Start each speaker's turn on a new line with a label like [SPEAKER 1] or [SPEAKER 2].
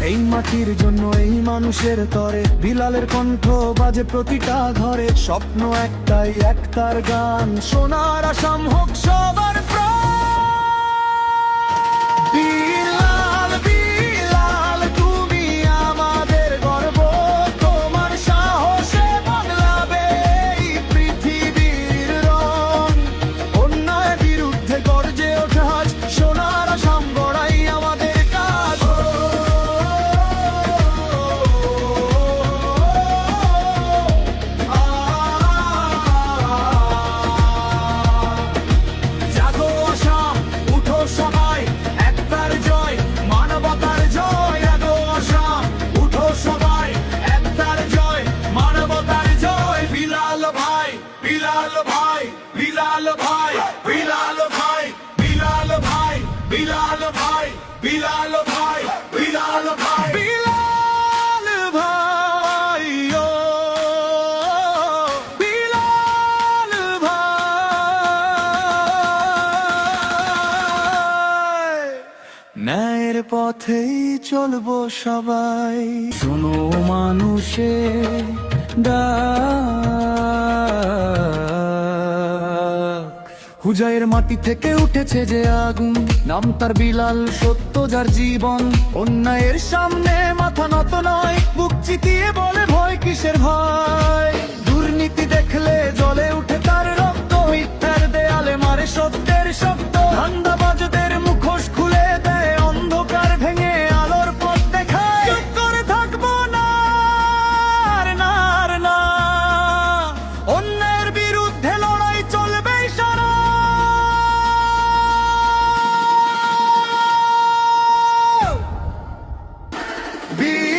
[SPEAKER 1] এই মাটির জন্য এই মানুষের তরে বিলালের কণ্ঠ বাজে প্রতিটা ঘরে। স্বপ্ন একটাই, একতার গান, সোনার আসাম হোক সবার প্রাণ। বিলাল বিলাল তুমি আমাদের গর্ব, তোমার সাহসে বদলাবে এই পৃথিবীর রং। অন্যায়ের বিরুদ্ধে গর্জে ওঠা আজ সোনার আসাম গড়াই আমাদের কাজ। জাগো আসাম, উঠো সবাই, একতার জয়, মানবতার জয়। জাগো আসাম, উঠো সবাই, একতার জয়, মানবতার জয়। বিলাল ভাই, বিলাল ভাই, বিলাল ভাই, বিলাল ভাই, বিলাল ভাই, বিলাল ভাই, বিলাল ভাই, বিলাল ভাই, বিলাল ভাই, ও বিলাল ভাই। ন্যায়ের পথেই চলবো সবাই, শোনো মানুষের ডাক। হুজাইয়ের মাটি থেকে উঠেছে যে আগুন, নাম তার বিলাল, সত্য যার জীবন। অন্যায়ের সামনে মাথা নত নয়, বুক চিতিয়ে বলে ভয় কিসের ভয়। দুর্নীতি দেখলে জ্বলে উঠে তার রক্ত, মিথ্যার দেয়ালে মারে সত্যের শক্ত। ধান্দাবাজদের মুখোশ খুলে দেয়, অন্ধকার ভেঙে আলোর পথ দেখায়। চুপ করে থাকবো না আর না আর না, অন্যের বিরুদ্ধে লড়াই চলবে সারা। বীর